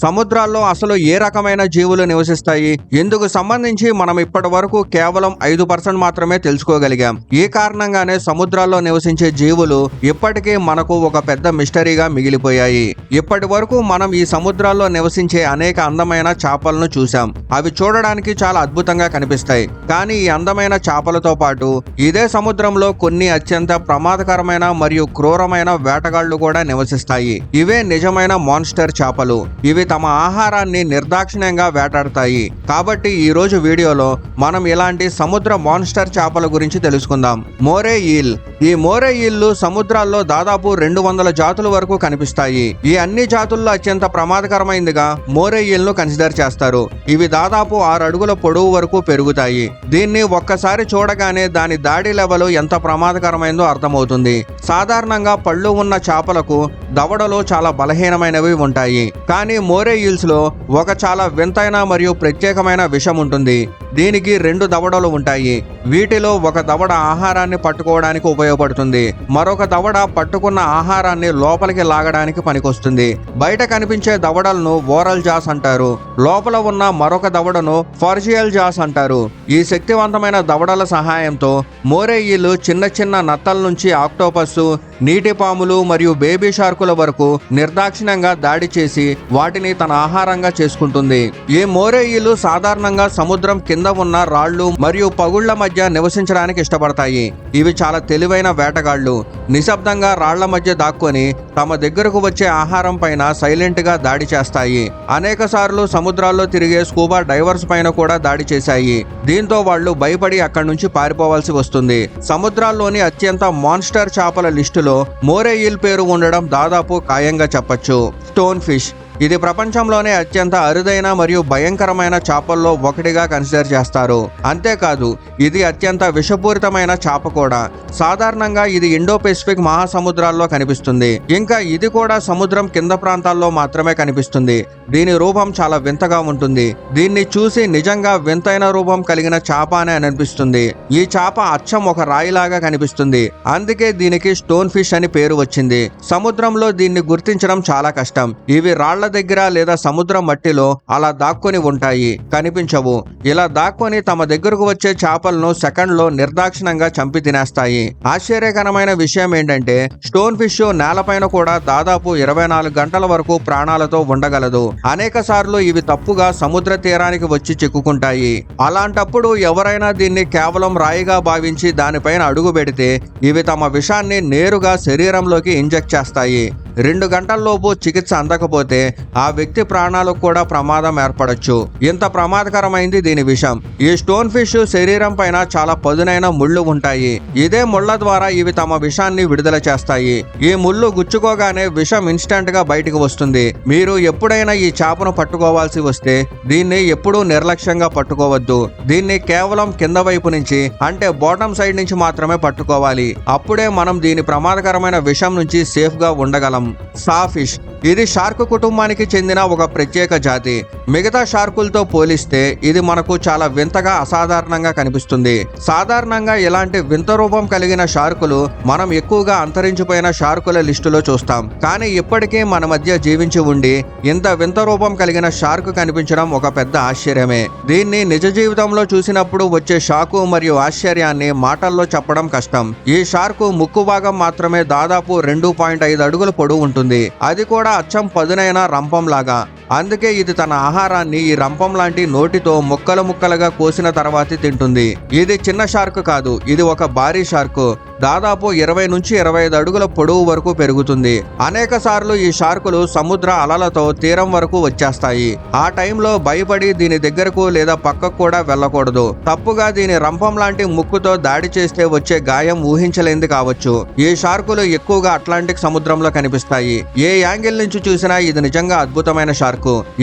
సముద్రాల్లో అసలు ఏ రకమైన జీవులు నివసిస్తాయి, ఇందుకు సంబంధించి మనం ఇప్పటి వరకు కేవలం 5% మాత్రమే తెలుసుకోగలిగాం. ఈ కారణంగానే సముద్రాల్లో నివసించే జీవులు ఇప్పటికీ మనకు ఒక పెద్ద మిస్టరీగా మిగిలిపోయాయి. ఇప్పటి వరకు మనం ఈ సముద్రాల్లో నివసించే అనేక అందమైన చేపలను చూసాం. అవి చూడడానికి చాలా అద్భుతంగా కనిపిస్తాయి. కానీ ఈ అందమైన చేపలతో పాటు ఇదే సముద్రంలో కొన్ని అత్యంత ప్రమాదకరమైన మరియు క్రూరమైన వేటగాళ్లు కూడా నివసిస్తాయి. ఇవే నిజమైన మాన్స్టర్ చేపలు. ఇవి తమ ఆహారాన్ని నిర్దాక్షిణ్యంగా వేటాడతాయి. కాబట్టి ఈ రోజు వీడియోలో మనం ఇలాంటి సముద్ర మాన్స్టర్ చేపల గురించి తెలుసుకుందాం. మోరే ఈల్. ఈ మోరే ఈళ్ళు సముద్రాల్లో దాదాపు 200 జాతుల వరకు కనిపిస్తాయి. ఈ అన్ని జాతుల్లో అత్యంత ప్రమాదకరమైనదిగా మోరే ఈల్ను కన్సిడర్ చేస్తారు. ఇవి దాదాపు 6 అడుగుల పొడవు వరకు పెరుగుతాయి. దీన్ని ఒక్కసారి చూడగానే దాని దాడి లెవెల్ ఎంత ప్రమాదకరమైందో అర్థమవుతుంది. సాధారణంగా పళ్ళు ఉన్న చేపలకు దవడలు చాలా బలహీనమైనవి ఉంటాయి. కానీ మోరే ఈల్స్ లో ఒక చాలా వింతైన మరియు ప్రత్యేకమైన విషం ఉంటుంది. దీనికి 2 దవడలు ఉంటాయి. వీటిలో ఒక దవడ ఆహారాన్ని పట్టుకోవడానికి ఉపయోగపడుతుంది. మరొక దవడ పట్టుకున్న ఆహారాన్ని లోపలికి లాగడానికి పనికొస్తుంది. బయట కనిపించే దవడలను ఓరల్ జాస్ అంటారు. లోపల ఉన్న మరొక దవడను ఫార్జియల్ జాస్ అంటారు. ఈ శక్తివంతమైన దవడల సహాయంతో మోరే ఈలు చిన్న చిన్న నత్తల నుంచి ఆక్టోపస్, నీటి పాములు మరియు బేబీ షార్కుల వరకు నిర్దాక్షిణ్యంగా దాడి చేసి వాటిని తన ఆహారంగా చేసుకుంటుంది. ఈ మోరే ఈలు సాధారణంగా సముద్రం కింద ఉన్న రాళ్లు మరియు పగుళ్ల మధ్య నివసించడానికి ఇష్టపడతాయి. ఇవి చాలా తెలివైన వేటగాళ్లు. నిశ్శబ్దంగా రాళ్ల మధ్య దాక్కొని తమ దగ్గరకు వచ్చే ఆహారం పైన సైలెంట్ గా దాడి చేస్తాయి. అనేక సార్లు సముద్రాల్లో తిరిగే స్కూబా డైవర్స్ పైన కూడా దాడి చేశాయి. దీంతో వాళ్ళు భయపడి అక్కడి నుంచి పారిపోవాల్సి వస్తుంది. సముద్రాల్లోని అత్యంత మాన్స్టర్ చేపల లిస్టులో మోరే ఈల్ పేరు ఉండడం దాదాపు ఖాయంగా చెప్పొచ్చు. Stone fish. ఇది ప్రపంచంలోనే అత్యంత అరుదైన మరియు భయంకరమైన చేపల్లో ఒకటిగా కన్సిడర్ చేస్తారు. అంతేకాదు ఇది అత్యంత విషపూరితమైన చేప కూడా. సాధారణంగా ఇది ఇండో పెసిఫిక్ మహాసముద్రాల్లో కనిపిస్తుంది. ఇంకా ఇది కూడా సముద్రం కింద ప్రాంతాల్లో మాత్రమే కనిపిస్తుంది. దీని రూపం చాలా వింతగా ఉంటుంది. దీన్ని చూసి నిజంగా వింతైన రూపం కలిగిన చేప అని అనిపిస్తుంది. ఈ చేప అచ్చం ఒక రాయిలాగా కనిపిస్తుంది. అందుకే దీనికి స్టోన్ ఫిష్ అని పేరు వచ్చింది. సముద్రంలో దీన్ని గుర్తించడం చాలా కష్టం. ఇవి రాళ్ల దగ్గర లేదా సముద్రం మట్టిలో అలా దాక్కొని ఉంటాయి, కనిపించవు. ఇలా దాక్కొని తమ దగ్గరకు వచ్చే చేపలను సెకండ్లో నిర్దాక్షిణంగా చంపి తినేస్తాయి. ఆశ్చర్యకరమైన విషయం ఏంటంటే స్టోన్ ఫిష్ నేలపైన కూడా దాదాపు 24 గంటల వరకు ప్రాణాలతో ఉండగలదు. అనేక సార్లు ఇవి తప్పుగా సముద్ర తీరానికి వచ్చి చిక్కుకుంటాయి. అలాంటప్పుడు ఎవరైనా దీన్ని కేవలం రాయిగా భావించి దానిపైన అడుగు పెడితే ఇవి తమ విషాన్ని నేరుగా శరీరంలోకి ఇంజెక్ట్ చేస్తాయి. 2 గంటల్లోపు చికిత్స అందకపోతే ఆ వ్యక్తి ప్రాణాలకు కూడా ప్రమాదం ఏర్పడొచ్చు. ఇంత ప్రమాదకరమైంది దీని విషం. ఈ స్టోన్ ఫిష్ శరీరం పైన చాలా పదునైన ముళ్ళు ఉంటాయి. ఇదే ముళ్ళ ద్వారా ఇవి తమ విషాన్ని విడుదల చేస్తాయి. ఈ ముళ్ళు గుచ్చుకోగానే విషం ఇన్స్టెంట్ గా బయటకు వస్తుంది. మీరు ఎప్పుడైనా ఈ చేపను పట్టుకోవాల్సి వస్తే దీన్ని ఎప్పుడూ నిర్లక్ష్యంగా పట్టుకోవద్దు. దీన్ని కేవలం కింద వైపు నుంచి అంటే బాటమ్ సైడ్ నుంచి మాత్రమే పట్టుకోవాలి. అప్పుడే మనం దీని ప్రమాదకరమైన విషం నుంచి సేఫ్ గా ఉండగలం. సాఫిష్. ఇది షార్క్ కుటుంబానికి చెందిన ఒక ప్రత్యేక జాతి. మిగతా షార్కులతో పోలిస్తే ఇది మనకు చాలా వింతగా అసాధారణంగా కనిపిస్తుంది. సాధారణంగా ఇలాంటి వింత రూపం కలిగిన షార్కులు మనం ఎక్కువగా అంతరించిపోయిన షార్కుల లిస్టులో చూస్తాం. కానీ ఇప్పటికీ మన మధ్య జీవించి ఉండి ఇంత వింత రూపం కలిగిన షార్క్ కనిపించడం ఒక పెద్ద ఆశ్చర్యమే. దీన్ని నిజ జీవితంలో చూసినప్పుడు వచ్చే షాకు మరియు ఆశ్చర్యాన్ని మాటల్లో చెప్పడం కష్టం. ఈ షార్కు ముక్కు భాగం మాత్రమే దాదాపు 2.5 అడుగుల పొడవు ఉంటుంది. అది కూడా అచ్చం పదునైన రంపం లాగా. అందుకే ఇది తన ఆహారాన్ని ఈ రంపం లాంటి నోటితో ముక్కలు ముక్కలుగా కోసిన తర్వాత తింటుంది. ఇది చిన్న షార్క్ కాదు, ఇది ఒక భారీ షార్క్. దాదాపు 20 నుంచి 25 అడుగుల పొడవు వరకు పెరుగుతుంది. అనేక సార్లు ఈ షార్కులు సముద్ర అలలతో తీరం వరకు వచ్చేస్తాయి. ఆ టైంలో భయపడి దీని దగ్గరకు లేదా పక్కకు కూడా వెళ్ళకూడదు. తప్పుగా దీని రంపం లాంటి ముక్కుతో దాడి చేస్తే వచ్చే గాయం ఊహించలేంది కావచ్చు. ఈ షార్కులు ఎక్కువగా అట్లాంటిక్ సముద్రంలో కనిపిస్తాయి. ఏ యాంగిల్ నుంచి చూసినా ఇది నిజంగా అద్భుతమైన షార్క్.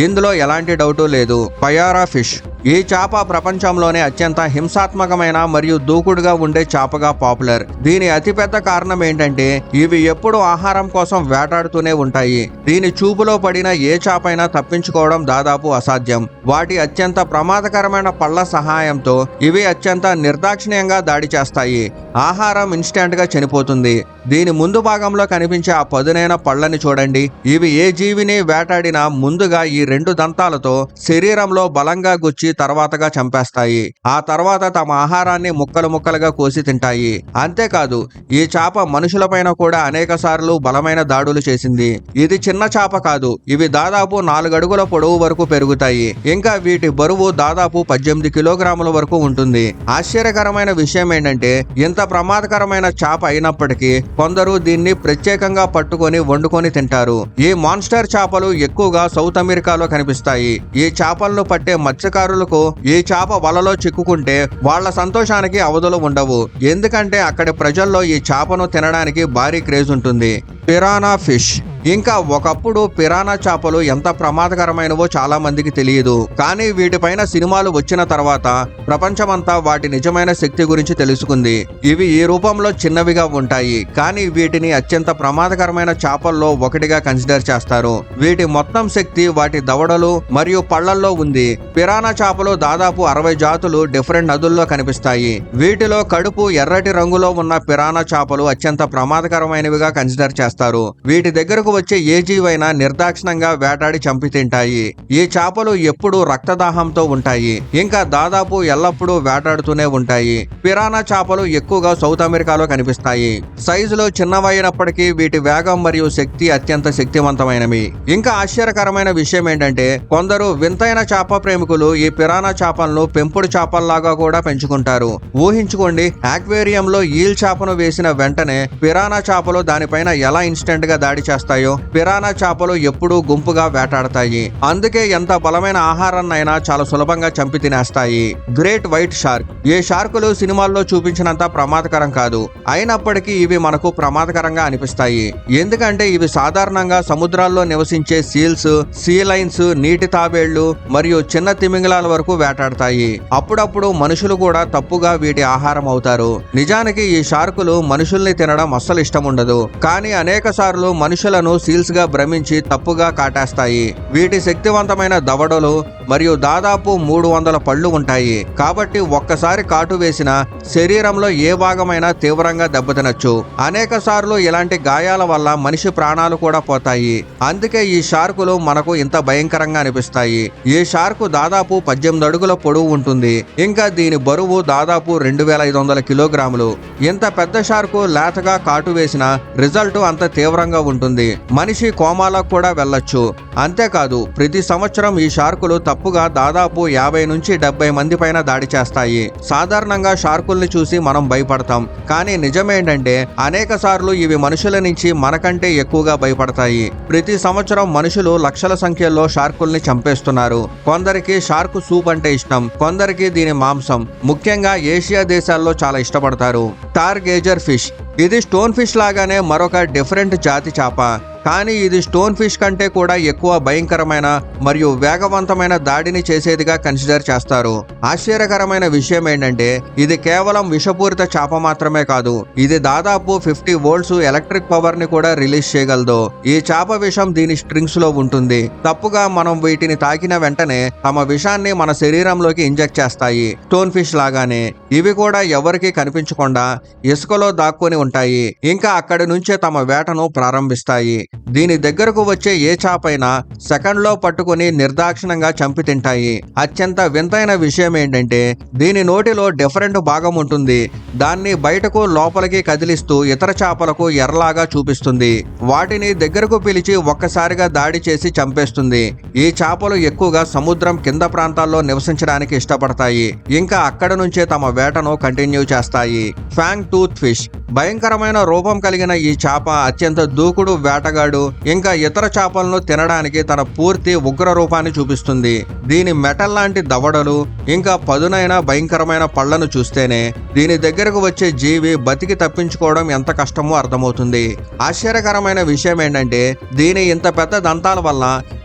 ఇందులో ఎలాంటి డౌటు లేదు. పయారా ఫిష్. ఈ చేప ప్రపంచంలోనే అత్యంత హింసాత్మకమైన మరియు దూకుడుగా ఉండే చేపగా పాపులర్. దీని అతిపెద్ద కారణం ఏంటంటే ఇవి ఎప్పుడు ఆహారం కోసం వేటాడుతూనే ఉంటాయి. దీని చూపులో పడిన ఏ చేపైనా తప్పించుకోవడం దాదాపు అసాధ్యం. వాటి అత్యంత ప్రమాదకరమైన పళ్ళ సహాయంతో ఇవి అత్యంత నిర్దాక్షిణ్యంగా దాడి చేస్తాయి. ఆహారం ఇన్స్టెంట్ గా చనిపోతుంది. దీని ముందు భాగంలో కనిపించే ఆ పదునైన పళ్ళని చూడండి. ఇవి ఏ జీవిని వేటాడినా ముందుగా ఈ 2 దంతాలతో శరీరంలో బలంగా గుచ్చి తర్వాతగా చంపేస్తాయి. ఆ తర్వాత తమ ఆహారాన్ని ముక్కలు ముక్కలుగా కోసి తింటాయి. అంతేకాదు ఈ చేప మనుషులపైన కూడా అనేక సార్లు బలమైన దాడులు చేసింది. ఇది చిన్న చేప కాదు. ఇవి దాదాపు 4 అడుగుల పొడవు వరకు పెరుగుతాయి. ఇంకా వీటి బరువు దాదాపు 18 కిలోగ్రాముల వరకు ఉంటుంది. ఆశ్చర్యకరమైన విషయం ఏంటంటే ఇంత ప్రమాదకరమైన చేప అయినప్పటికీ కొందరు దీన్ని ప్రత్యేకంగా పట్టుకొని వండుకొని తింటారు. ఈ మాన్స్టర్ చేపలు ఎక్కువగా సౌత్ అమెరికాలో కనిపిస్తాయి. ఈ చేపలను పట్టే మత్స్యకారులకు ఈ చేప వలలో చిక్కుకుంటే వాళ్ళ సంతోషానికి అవధులు ఉండవు. ఎందుకంటే అక్కడి ప్రజల్లో ఈ చేపను తినడానికి భారీ క్రేజ్ ఉంటుంది. Piranha fish. ఇంకా ఒకప్పుడు పిరానా చేపలు ఎంత ప్రమాదకరమైనవో చాలా మందికి తెలియదు. కానీ వీటిపైన సినిమాలు వచ్చిన తర్వాత ప్రపంచమంతా వాటి నిజమైన శక్తి గురించి తెలుసుకుంది. ఇవి ఈ రూపంలో చిన్నవిగా ఉంటాయి, కానీ వీటిని అత్యంత ప్రమాదకరమైన చేపల్లో ఒకటిగా కన్సిడర్ చేస్తారు. వీటి మొత్తం శక్తి వాటి దవడలు మరియు పళ్లల్లో ఉంది. పిరానా చేపలు దాదాపు 60 జాతులు డిఫరెంట్ నదుల్లో కనిపిస్తాయి. వీటిలో కడుపు ఎర్రటి రంగులో ఉన్న పిరానా చేపలు అత్యంత ప్రమాదకరమైనవిగా కన్సిడర్ చేస్తారు. వీటి దగ్గరకు వచ్చే ఏ జీవైనా నిర్దాక్షిణంగా వేటాడి చంపి తింటాయి. ఈ చేపలు ఎప్పుడూ రక్తదాహంతో ఉంటాయి. ఇంకా దాదాపు ఎల్లప్పుడూ వేటాడుతూనే ఉంటాయి. పిరానా చేపలు ఎక్కువగా సౌత్ అమెరికాలో కనిపిస్తాయి. సైజులో చిన్నవైనప్పటికీ వీటి వేగం మరియు శక్తి అత్యంత శక్తివంతమైనవి. ఇంకా ఆశ్చర్యకరమైన విషయం ఏంటంటే కొందరు వింతైన చేప ప్రేమికులు ఈ పిరానా చేపలను పెంపుడు చేపల్లాగా కూడా పెంచుకుంటారు. ఊహించుకోండి, ఆక్వేరియంలో ఈల్ చేపను వేసిన వెంటనే పిరానా చేపలు దానిపైన ఎలా ఇన్స్టెంట్ గా దాడి చేస్తాయో. పిరానా చేపలు ఎప్పుడూ గుంపుగా వేటాడతాయి. అందుకే ఎంత బలమైన ఆహారాన్నైనా చాలా సులభంగా చంపి తినేస్తాయి. Great white shark. ఈ షార్కులు సినిమాల్లో చూపించినంత ప్రమాదకరం కాదు. అయినప్పటికీ ఇవి మనకు ప్రమాదకరంగా అనిపిస్తాయి. ఎందుకంటే ఇవి సాధారణంగా సముద్రాల్లో నివసించే సీల్స్, సీ లైన్స్, నీటి తాబేళ్లు మరియు చిన్న తిమింగలాల వరకు వేటాడతాయి. అప్పుడప్పుడు మనుషులు కూడా తప్పుగా వీటి ఆహారం అవుతారు. నిజానికి ఈ షార్కులు మనుషుల్ని తినడం అస్సలు ఇష్టం ఉండదు. కానీ అనేక సార్లు మనుషులను సీల్స్ గా భ్రమించి తప్పుగా కాటేస్తాయి. వీటి శక్తివంతమైన దవడలు మరియు దాదాపు 300 పళ్ళు ఉంటాయి. కాబట్టి ఒక్కసారి కాటు వేసిన శరీరంలో ఏ భాగమైనా తీవ్రంగా దెబ్బతినొచ్చు. అనేక సార్లు ఇలాంటి గాయాల వల్ల మనిషి ప్రాణాలు కూడా పోతాయి. అందుకే ఈ షార్కులు మనకు ఇంత భయంకరంగా అనిపిస్తాయి. ఈ షార్కు దాదాపు 18 అడుగుల పొడవు ఉంటుంది. ఇంకా దీని బరువు దాదాపు 2500 కిలోగ్రాములు. ఇంత పెద్ద షార్కు లేతగా కాటు వేసిన రిజల్ట్ అంత తీవ్రంగా ఉంటుంది. మనిషి కోమాలకు కూడా వెళ్ళొచ్చు. అంతేకాదు ప్రతి సంవత్సరం ఈ షార్కులు తప్పుగా దాదాపు 50 నుంచి 70 మంది పైన దాడి చేస్తాయి. సాధారణంగా షార్కుల్ని చూసి మనం భయపడతాం, కానీ నిజమేంటంటే అనేక సార్లు ఇవి మనుషుల నుంచి మనకంటే ఎక్కువగా భయపడతాయి. ప్రతి సంవత్సరం మనుషులు లక్షల సంఖ్యలో షార్కుల్ని చంపేస్తున్నారు. కొందరికి షార్క్ సూప్ అంటే ఇష్టం, కొందరికి దీని మాంసం ముఖ్యంగా ఏషియా దేశాల్లో చాలా ఇష్టపడతారు. టార్గేజర్ ఫిష్. ఇది స్టోన్ ఫిష్ లాగానే మరొక డిఫరెంట్ జాతి చేప. కానీ ఇది స్టోన్ ఫిష్ కంటే కూడా ఎక్కువ భయంకరమైన మరియు వేగవంతమైన దాడిని చేసేదిగా కన్సిడర్ చేస్తారు. ఆశ్చర్యకరమైన విషయం ఏంటంటే ఇది కేవలం విషపూరిత చేప మాత్రమే కాదు, ఇది దాదాపు 50 వోల్ట్స్ ఎలక్ట్రిక్ పవర్ ని కూడా రిలీజ్ చేయగలదు. ఈ చేప విషం దీని స్ట్రింగ్స్ లో ఉంటుంది. తప్పుగా మనం వీటిని తాకిన వెంటనే తమ విషాన్ని మన శరీరంలోకి ఇంజెక్ట్ చేస్తాయి. స్టోన్ ఫిష్ లాగానే ఇవి కూడా ఎవరికి కనిపించకుండా ఇసుకలో దాక్కుని ఉంటాయి. ఇంకా అక్కడి నుంచే తమ వేటను ప్రారంభిస్తాయి. దీని దగ్గరకు వచ్చే ఏ చేపైనా సెకండ్లో పట్టుకుని నిర్దాక్షిణంగా చంపి తింటాయి. అత్యంత వింతైన విషయం ఏంటంటే దీని నోటిలో డిఫరెంట్ భాగం ఉంటుంది. దాన్ని బయటకు లోపలికి కదిలిస్తూ ఇతర చేపలకు ఎర్రలాగా చూపిస్తుంది. వాటిని దగ్గరకు పిలిచి ఒక్కసారిగా దాడి చేసి చంపేస్తుంది. ఈ చేపలు ఎక్కువగా సముద్రం కింద ప్రాంతాల్లో నివసించడానికి ఇష్టపడతాయి. ఇంకా అక్కడ నుంచే తమ వేటను కంటిన్యూ చేస్తాయి. FANG tooth fish. భయంకరమైన రూపం కలిగిన ఈ చేప అత్యంత దూకుడు వేటగాడు ఎత్తుగడు ఇంకా ఇతర చేపలను తినడానికి తన పూర్తి ఉగ్ర రూపాన్ని చూపిస్తుంది. దీని మెటల్ లాంటి దవడలు ఇంకా పదునైన భయంకరమైన పళ్లను చూస్తేనే దీని దగ్గరకు వచ్చే జీవి బతికి తప్పించుకోవడం ఎంత కష్టమో అర్థమవుతుంది. ఆశ్చర్యకరమైన విషయం ఏంటంటే దీని ఇంత పెద్ద దంతాల వల్ల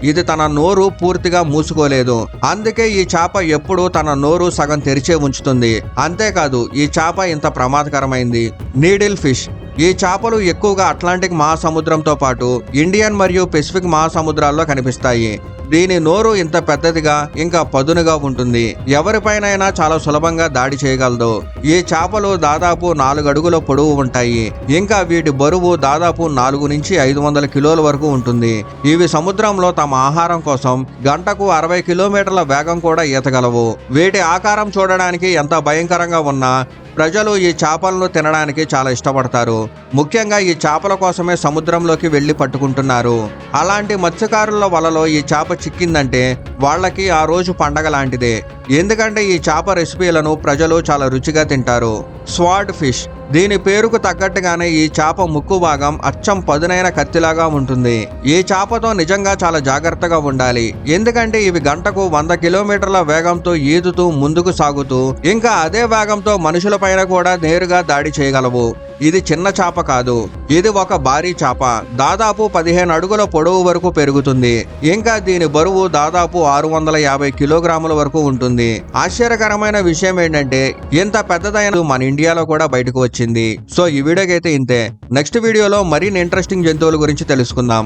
ఇది తన నోరు పూర్తిగా మూసుకోలేదు. అందుకే ఈ చేప ఎప్పుడూ తన నోరు సగం తెరిచే ఉంచుతుంది. అంతేకాదు ఈ చేప ఇంత ప్రమాదకరమైంది. Needle fish. ఈ చేపలు ఎక్కువగా అట్లాంటిక్ మహాసముద్రంతో పాటు ఇండియన్ మరియు పెసిఫిక్ మహాసముద్రాల్లో కనిపిస్తాయి. దీని నోరు ఇంత పెద్దదిగా ఇంకా పదునుగా ఉంటుంది. ఎవరిపైనైనా చాలా సులభంగా దాడి చేయగలదు. ఈ చేపలు దాదాపు 4 అడుగుల పొడవు ఉంటాయి. ఇంకా వీటి బరువు దాదాపు 4 నుంచి 500 కిలోల వరకు ఉంటుంది. ఇవి సముద్రంలో తమ ఆహారం కోసం గంటకు 60 కిలోమీటర్ల వేగం కూడా ఈతగలవు. వీటి ఆకారం చూడడానికి ఎంత భయంకరంగా ఉన్నా ప్రజలు ఈ చేపలను తినడానికి చాలా ఇష్టపడతారు. ముఖ్యంగా ఈ చేపల కోసమే సముద్రంలోకి వెళ్లి పట్టుకుంటున్నారు. అలాంటి మత్స్యకారుల వలలో ఈ చేప చిక్కిందంటే వాళ్ళకి ఆ రోజు పండగ లాంటిదే. ఎందుకంటే ఈ చేప రెసిపీలను ప్రజలు చాలా రుచిగా తింటారు. Sword fish. దీని పేరుకు తగ్గట్టుగానే ఈ చేప ముక్కు భాగం అచ్చం పదునైన కత్తిలాగా ఉంటుంది. ఈ చేపతో నిజంగా చాలా జాగ్రత్తగా ఉండాలి. ఎందుకంటే ఇవి గంటకు 100 కిలోమీటర్ల వేగంతో ఈదుతూ ముందుకు సాగుతూ ఇంకా అదే వేగంతో మనుషులపైన కూడా నేరుగా దాడి చేయగలవు. ఇది చిన్న చేప కాదు, ఇది ఒక భారీ చేప. దాదాపు 15 అడుగుల పొడవు వరకు పెరుగుతుంది. ఇంకా దీని బరువు దాదాపు 650 కిలోగ్రాముల వరకు ఉంటుంది. ఆశ్చర్యకరమైన విషయం ఏంటంటే ఇంత పెద్దదైన మన ఇండియాలో కూడా బయటకు వచ్చింది. సో ఈ వీడియోకి అయితే ఇంతే. నెక్స్ట్ వీడియోలో మరిన్ని ఇంట్రెస్టింగ్ జంతువుల గురించి తెలుసుకుందాం.